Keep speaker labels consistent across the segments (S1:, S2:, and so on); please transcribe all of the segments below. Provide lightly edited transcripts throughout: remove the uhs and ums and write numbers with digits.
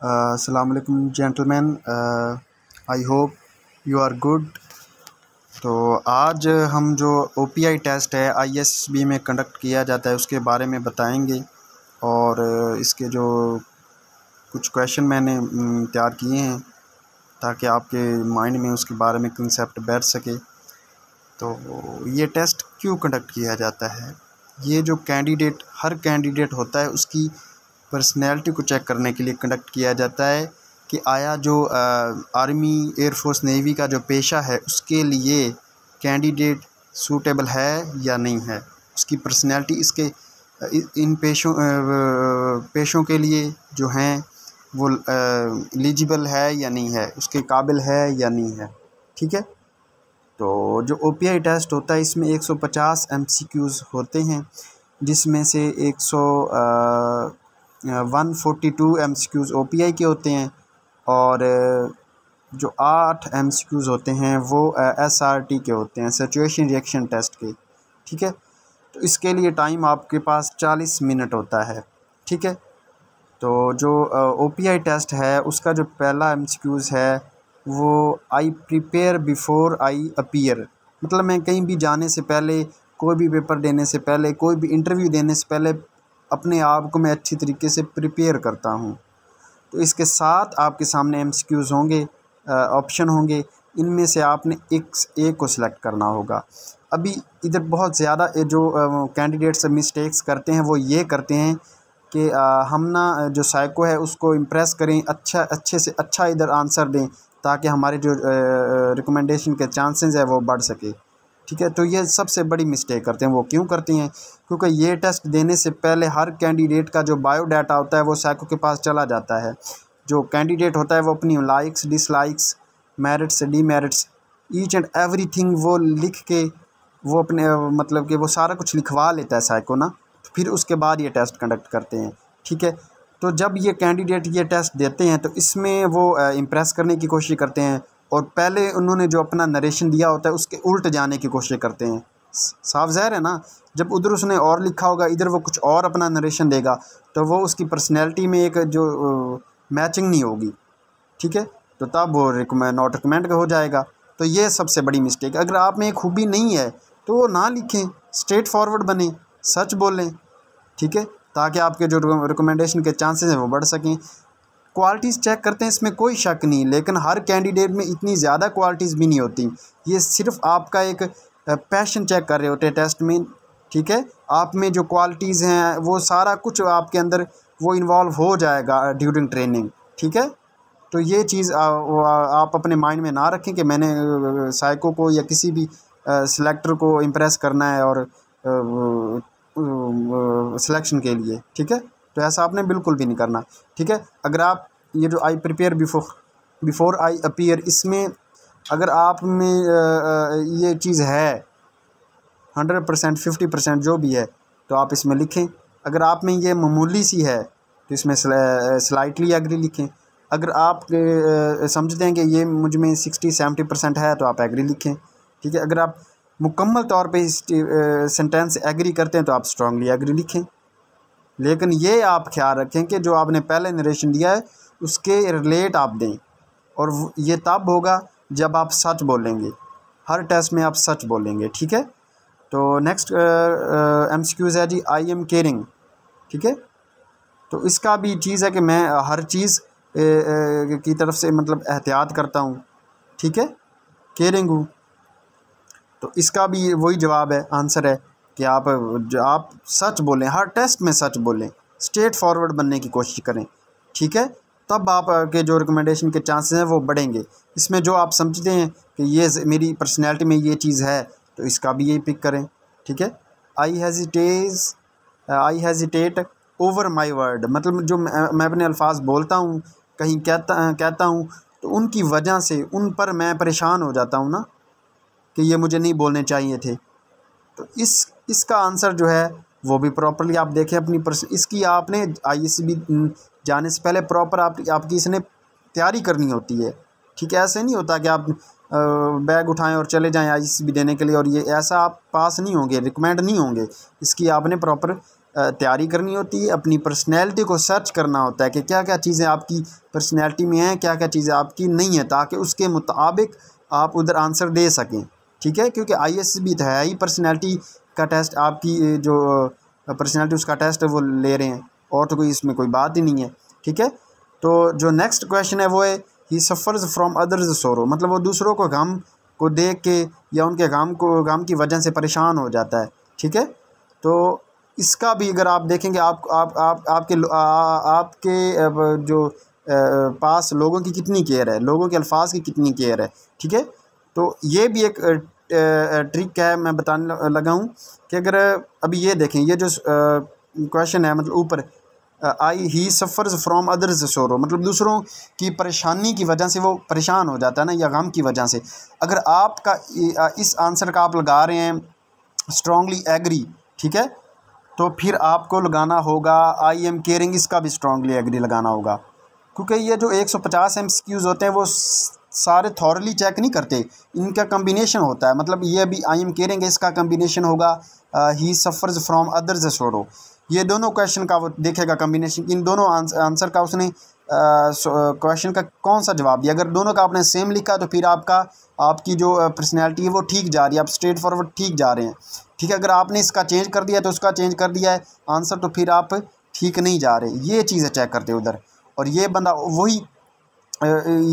S1: अस्सलाम वालेकुम gentleman, I hope you are good. तो आज हम जो ओपीआई टेस्ट है आईएसबी में कंडक्ट किया जाता है उसके बारे में बताएंगे और इसके जो कुछ क्वेश्चन मैंने तैयार किए हैं ताकि आपके माइंड में उसके बारे में कंसेप्ट बैठ सके। तो ये टेस्ट क्यों कंडक्ट किया जाता है? ये जो हर कैंडिडेट होता है उसकी पर्सनैलिटी को चेक करने के लिए कंडक्ट किया जाता है कि आया जो आर्मी, एयरफोर्स, नेवी का जो पेशा है उसके लिए कैंडिडेट सूटेबल है या नहीं है। उसकी पर्सनैलिटी इसके इन पेशों के लिए जो हैं वो एलिजिबल है या नहीं है, उसके काबिल है या नहीं है। ठीक है। तो जो ओपीआई टेस्ट होता है इसमें 150 एमसीक्यूज़ होते हैं, जिसमें से 142 एमसीक्यूज़ ओपीआई के होते हैं और जो 8 एमसीक्यूज़ होते हैं वो एसआरटी के होते हैं, सिचुएशन रिएक्शन टेस्ट के। ठीक है। तो इसके लिए टाइम आपके पास 40 मिनट होता है। ठीक है। तो जो ओपीआई टेस्ट है उसका जो पहला एमसीक्यूज़ है वो I prepare before I appear, मतलब मैं कहीं भी जाने से पहले, कोई भी पेपर देने से पहले, कोई भी इंटरव्यू देने से पहले अपने आप को मैं अच्छी तरीके से प्रिपेयर करता हूँ। तो इसके साथ आपके सामने एमसीक्यूज़ होंगे, ऑप्शन होंगे, इनमें से आपने एक को सिलेक्ट करना होगा। अभी इधर बहुत ज़्यादा जो कैंडिडेट्स मिस्टेक्स करते हैं वो ये करते हैं कि हम ना जो साइको है उसको इम्प्रेस करें, अच्छे से अच्छा इधर आंसर दें ताकि हमारे जो रिकमेंडेशन के चांसेस है वो बढ़ सके। ठीक है। तो ये सबसे बड़ी मिस्टेक करते हैं। वो क्यों करते हैं? क्योंकि ये टेस्ट देने से पहले हर कैंडिडेट का जो बायोडाटा होता है वो साइको के पास चला जाता है। जो कैंडिडेट होता है वो अपनी likes, dislikes, merits, demerits, each and everything वो लिख के वो अपने मतलब कि वो सारा कुछ लिखवा लेता है साइको ना, फिर उसके बाद ये टेस्ट कंडक्ट करते हैं। ठीक है। तो जब ये कैंडिडेट ये टेस्ट देते हैं तो इसमें वो इम्प्रेस करने की कोशिश करते हैं और पहले उन्होंने जो अपना नरेशन दिया होता है उसके उल्ट जाने की कोशिश करते हैं। साफ ज़ाहिर है ना, जब उधर उसने और लिखा होगा इधर वो कुछ और अपना नरेशन देगा तो वो उसकी पर्सनैलिटी में एक जो मैचिंग नहीं होगी। ठीक है। तो तब वो नॉट रिकमेंड हो जाएगा। तो ये सबसे बड़ी मिस्टेक। अगर आप में एक खूबी नहीं है तो वो ना लिखें, स्ट्रेट फॉरवर्ड बने, सच बोलें। ठीक है। ताकि आपके जो रिकमेंडेशन के चांसेस हैं वो बढ़ सकें। क्वालिटीज़ चेक करते हैं, इसमें कोई शक नहीं, लेकिन हर कैंडिडेट में इतनी ज़्यादा क्वालिटीज़ भी नहीं होती। ये सिर्फ आपका एक पैशन चेक कर रहे होते हैं टेस्ट में। ठीक है। आप में जो क्वालिटीज़ हैं वो सारा कुछ आपके अंदर वो इन्वॉल्व हो जाएगा ड्यूरिंग ट्रेनिंग। ठीक है। तो ये चीज़ आप अपने माइंड में ना रखें कि मैंने साइको को या किसी भी सिलेक्टर को इम्प्रेस करना है और सिलेक्शन के लिए। ठीक है। तो ऐसा आपने बिल्कुल भी नहीं करना। ठीक है। अगर आप ये जो I prepare before I appear, इसमें अगर आप में ये चीज़ है 100%, 50% जो भी है तो आप इसमें लिखें। अगर आप में ये मामूली सी है तो इसमें स्लाइटली एग्री लिखें। अगर आप समझते हैं कि ये मुझ में 60-70% है तो आप एग्री लिखें। ठीक है। अगर आप मुकम्मल तौर पे इस सेंटेंस एग्री करते हैं तो आप स्ट्रांगली एग्री लिखें। लेकिन ये आप ख्याल रखें कि जो आपने पहले नरेशन दिया है उसके रिलेट आप दें, और ये तब होगा जब आप सच बोलेंगे। हर टेस्ट में आप सच बोलेंगे। ठीक है। तो नेक्स्ट एमसीक्यूज़ है जी, आई एम केयरिंग। ठीक है। तो इसका भी चीज़ है कि मैं हर चीज़ की तरफ से मतलब एहतियात करता हूँ। ठीक है। केयरिंग हूँ। तो इसका भी वही जवाब है, आंसर है कि आप सच बोलें, हर टेस्ट में सच बोलें, स्ट्रेट फॉरवर्ड बनने की कोशिश करें। ठीक है। तब आप के जो रिकमेंडेशन के चांसेस हैं वो बढ़ेंगे। इसमें जो आप समझते हैं कि ये मेरी पर्सनैलिटी में ये चीज़ है तो इसका भी यही पिक करें। ठीक है। आई हेजिटेट ओवर माई वर्ड, मतलब जो मैं अपने अल्फाज बोलता हूँ, कहीं कहता हूँ तो उनकी वजह से उन पर मैं परेशान हो जाता हूँ ना कि ये मुझे नहीं बोलने चाहिए थे। तो इसका आंसर जो है वो भी प्रॉपरली आप देखें अपनी इसकी आपने आईएसबी जाने से पहले प्रॉपर आपकी इसने तैयारी करनी होती है। ठीक है। ऐसे नहीं होता कि आप बैग उठाएं और चले जाएं आईएसबी देने के लिए और ये ऐसा आप पास नहीं होंगे, रिकमेंड नहीं होंगे। इसकी आपने प्रॉपर तैयारी करनी होती है, अपनी पर्सनैलिटी को सर्च करना होता है कि क्या क्या चीज़ें आपकी पर्सनैलिटी में हैं, क्या क्या चीज़ें आपकी नहीं हैं, ताकि उसके मुताबिक आप उधर आंसर दे सकें। ठीक है, क्योंकि IAS भी तो है ही पर्सनैलिटी का टेस्ट, आपकी जो पर्सनैलिटी उसका टेस्ट है वो ले रहे हैं, और तो कोई इसमें कोई बात ही नहीं है। ठीक है, तो जो नेक्स्ट क्वेश्चन है वो है ही सफ़र्स फ्रॉम अदर्स सोरो, मतलब वो दूसरों को गम को देख के या उनके गम की वजह से परेशान हो जाता है। ठीक है, तो इसका भी अगर आप देखेंगे आपके जो पास लोगों की कितनी केयर है, लोगों के अल्फाज की कितनी केयर है। ठीक है, तो ये भी एक ट्रिक है मैं बताने लगा हूँ कि अगर अभी ये देखें, ये जो क्वेश्चन है, मतलब ऊपर ही सफ़र्स फ्रॉम अदर्स सोरो, मतलब दूसरों की परेशानी की वजह से वो परेशान हो जाता है ना, या गम की वजह से। अगर आपका इस आंसर का आप लगा रहे हैं स्ट्रांगली एग्री, ठीक है, तो फिर आपको लगाना होगा आई एम केयरिंग, इसका भी स्ट्रांगली एग्री लगाना होगा, क्योंकि ये जो 150 MCQs होते हैं वो सारे थॉरली चेक नहीं करते, इनका कम्बिनेशन होता है। मतलब ये भी आई एम केयरिंग है, इसका कम्बिनेशन होगा ही सफ़र्स फ्रॉम अदर्स सोरो। ये दोनों क्वेश्चन का वो देखेगा कम्बिनेशन, इन दोनों आंसर का उसने क्वेश्चन का कौन सा जवाब दिया। अगर दोनों का आपने सेम लिखा तो फिर आपकी जो पर्सनैलिटी है वो ठीक जा रही है, आप स्ट्रेट फॉरवर्ड ठीक जा रहे हैं। ठीक है, अगर आपने इसका चेंज कर दिया तो उसका चेंज कर दिया है आंसर, तो फिर आप ठीक नहीं जा रहे। ये चीज़ें चेक करते उधर, और ये बंदा वही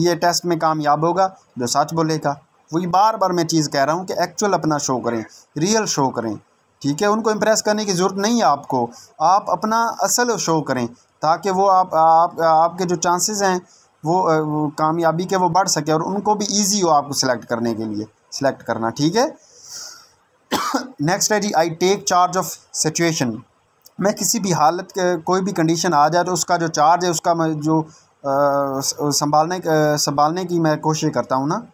S1: ये टेस्ट में कामयाब होगा जो सच बोलेगा। वही बार बार मैं चीज़ कह रहा हूँ कि एक्चुअल अपना शो करें, रियल शो करें। ठीक है, उनको इम्प्रेस करने की ज़रूरत नहीं है आपको, आप अपना असल शो करें, ताकि वो आपके जो चांसेस हैं वो कामयाबी के वो बढ़ सके, और उनको भी ईजी हो आपको सिलेक्ट करने के लिए सिलेक्ट करना। ठीक है, नेक्स्ट है जी I take charge of situation. मैं किसी भी हालत के कोई भी कंडीशन आ जाए तो उसका जो चार्ज है, उसका मैं जो संभालने की मैं कोशिश करता हूँ ना,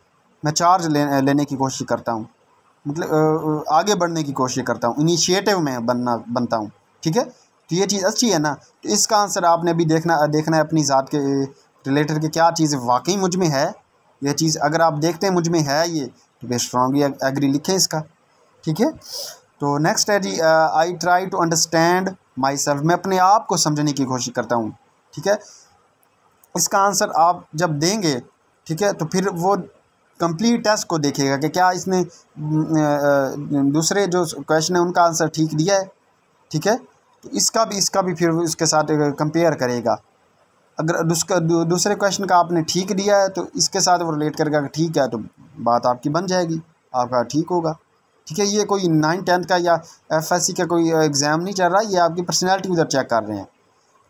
S1: मैं चार्ज लेने की कोशिश करता हूँ, मतलब आगे बढ़ने की कोशिश करता हूँ, इनिशिएटिव में बनता हूँ। ठीक है, तो ये चीज़ अच्छी है ना। तो इसका आंसर आपने भी देखना है अपनी ज़ात के रिलेटेड कि क्या चीज़ वाकई मुझ में है। यह चीज़ अगर आप देखते हैं मुझ में है ये, तो फिर स्ट्रांगली एग्री लिखें इसका। ठीक है, तो नेक्स्ट है जी I try to understand myself, मैं अपने आप को समझने की कोशिश करता हूँ। ठीक है, इसका आंसर आप जब देंगे, ठीक है, तो फिर वो कंप्लीट टेस्ट को देखेगा कि क्या इसने दूसरे जो क्वेश्चन है उनका आंसर ठीक दिया है। ठीक है, तो इसका भी फिर उसके साथ कंपेयर करेगा। अगर दूसरे क्वेश्चन का आपने ठीक दिया है तो इसके साथ वो रिलेट करेगा कि ठीक है, तो बात आपकी बन जाएगी, आपका ठीक होगा। ठीक है, ये कोई 9th-10th का या FSC का कोई एग्ज़ाम नहीं चल रहा, ये आपकी पर्सनैलिटी उधर चेक कर रहे हैं।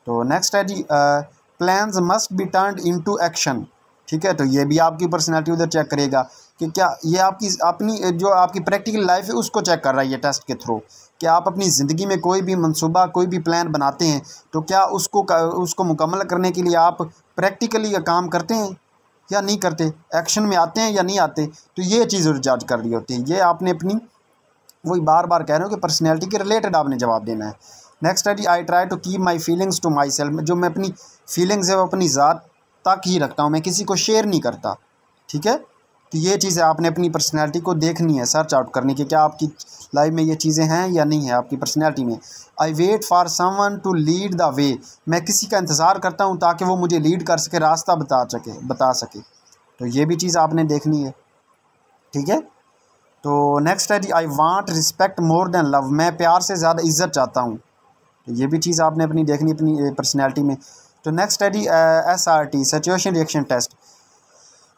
S1: तो नेक्स्ट है जी plans must be turned into action. ठीक है, तो ये भी आपकी पर्सनैलिटी उधर चेक करेगा कि क्या ये आपकी अपनी जो आपकी प्रैक्टिकल लाइफ है उसको चेक कर रहा है ये टेस्ट के थ्रू। कि आप अपनी ज़िंदगी में कोई भी मंसूबा कोई भी प्लान बनाते हैं तो क्या उसको मुकम्मल करने के लिए आप प्रैक्टिकली काम करते हैं या नहीं करते, एक्शन में आते हैं या नहीं आते। तो ये चीज़ जज कर रही होती है। ये आपने अपनी वही बार बार कह रहे हो कि पर्सनैलिटी के रिलेटेड आपने जवाब देना है। नेक्स्ट है जी I try to keep my feelings to myself, जो मैं अपनी फीलिंग्स है वो अपनी ज़ात तक ही रखता हूँ, मैं किसी को शेयर नहीं करता। ठीक है, तो ये चीज़ें आपने अपनी पर्सनैलिटी को देखनी है, सर्च आउट करनी कि क्या आपकी लाइफ में ये चीज़ें हैं या नहीं है आपकी पर्सनैलिटी में। I wait for someone to lead the way, मैं किसी का इंतज़ार करता हूँ ताकि वो मुझे लीड कर सके, रास्ता बता सके। तो ये भी चीज़ आपने देखनी है। ठीक है, तो नेक्स्ट है जी I want respect more than love, मैं प्यार से ज़्यादा इज्जत चाहता हूँ। तो ये भी चीज़ आपने अपनी देखनी अपनी पर्सनैलिटी में। तो नेक्स्ट है जी SRT सिचुएशन रिएक्शन टेस्ट।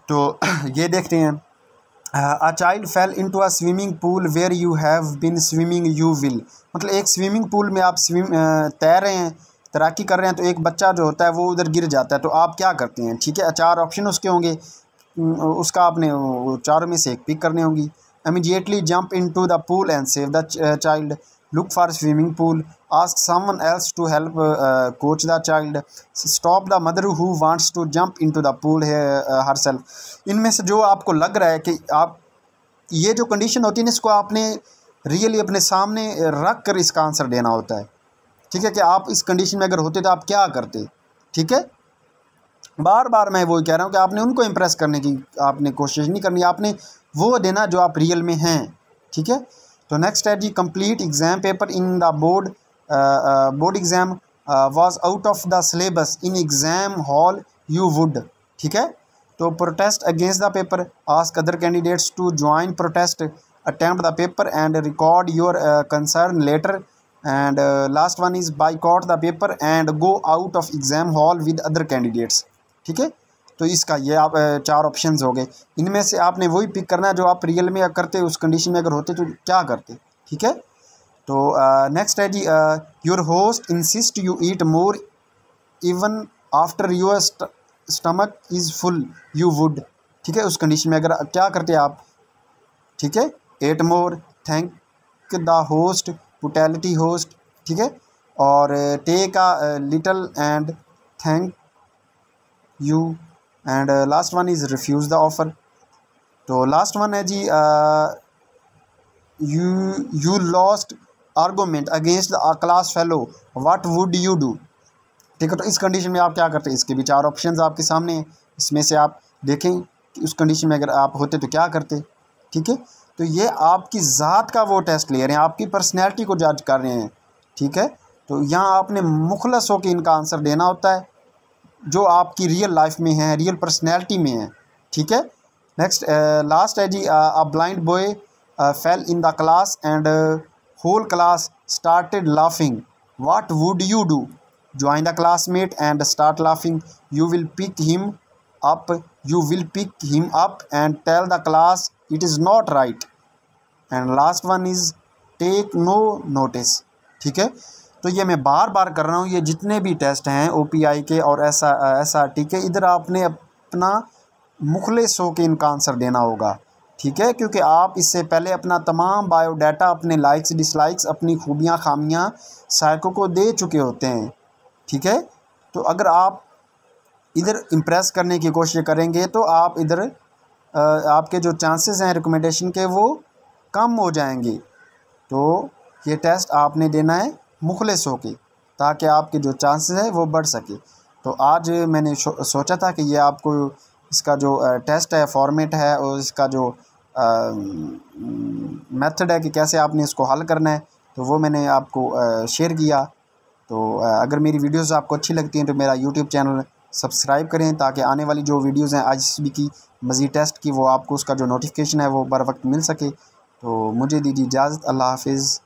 S1: तो ये देखते हैं a child fell into a swimming pool where you have been swimming you will, मतलब एक स्विमिंग पूल में आप तैर रहे हैं, तैराकी कर रहे हैं, तो एक बच्चा जो होता है वो उधर गिर जाता है, तो आप क्या करते हैं। ठीक है, 4 ऑप्शन उसके होंगे, उसका आपने चारों में से एक पिक करने होंगी। Immediately jump into the pool and save the child, look for swimming pool, ask someone else to help coach the child, stop the mother who wants to jump into the pool herself। इनमें से जो आपको लग रहा है कि आप ये जो कंडीशन होती है ना इसको आपने रियली अपने सामने रख कर इसका आंसर देना होता है। ठीक है, कि आप इस कंडीशन में अगर होते तो आप क्या करते। ठीक है, बार बार मैं वही कह रहा हूँ कि आपने उनको इम्प्रेस करने की आपने कोशिश नहीं करनी, आपने वो देना जो आप रियल में हैं। ठीक है, तो नेक्स्ट है जी complete exam paper in the board board exam was out of the syllabus in exam hall you would, ठीक है। तो protest against the paper, ask other candidates to join protest, attempt the paper and record your concern letter, and last one is boycott the paper and go out of exam hall with other candidates, ठीक है। तो इसका ये आप 4 options हो गए। इनमें से आपने वही पिक करना है जो आप रियल में करते, उस कंडीशन में अगर होते तो क्या करते, ठीक है। तो नेक्स्ट है जी, your host insist you eat more even after your stomach is full you would, ठीक है। उस कंडीशन में अगर क्या करते आप, ठीक है। Ate more, thank the host, politely host, ठीक है। और take a little and thank you, and last one is refuse the offer. तो लास्ट वन है जी, you lost argument against the class fellow, what would you do, ठीक है। तो इस कंडीशन में आप क्या करते हैं, इसके भी 4 ऑप्शंस आपके सामने हैं। इसमें से आप देखें कि उस कंडीशन में अगर आप होते तो क्या करते, ठीक है। तो ये आपकी ज़ात का वो टेस्ट ले रहे हैं, आपकी पर्सनैलिटी को जज कर रहे हैं, ठीक है। तो यहाँ आपने मुखलस होकर इनका आंसर देना होता है जो आपकी रियल लाइफ में है, रियल पर्सनैलिटी में है, ठीक है। नेक्स्ट लास्ट है जी, a blind boy fell in the class and whole class started laughing, what would you do, join the classmate and start laughing, you will pick him up and tell the class it is not right, and last one is take no notice, ठीक है। तो ये मैं बार बार कर रहा हूँ, ये जितने भी टेस्ट हैं OPI के और SRT के, इधर आपने अपना मुखलिस हो के इनका आंसर देना होगा, ठीक है। क्योंकि आप इससे पहले अपना तमाम बायोडाटा, अपने लाइक्स डिसलाइक्स, अपनी खूबियाँ खामियाँ साइको को दे चुके होते हैं, ठीक है। तो अगर आप इधर इम्प्रेस करने की कोशिश करेंगे तो आप इधर आपके जो चांसेस हैं रिकमेंडेशन के वो कम हो जाएंगे। तो ये टेस्ट आपने देना है मुखलिस होके, ताकि आपके जो चांसेस हैं वो बढ़ सके। तो आज मैंने सोचा था कि ये आपको इसका जो टेस्ट है, फॉर्मेट है, और इसका जो मेथड है कि कैसे आपने इसको हल करना है, तो वो मैंने आपको शेयर किया। तो अगर मेरी वीडियोस आपको अच्छी लगती हैं तो मेरा यूट्यूब चैनल सब्सक्राइब करें, ताकि आने वाली जो वीडियोस हैं IGCB की मज़ीद टेस्ट की, वो आपको उसका जो नोटिफिकेशन है वो बर वक्त मिल सके। तो मुझे दीजिए इजाज़त, अल्लाह हाफिज़।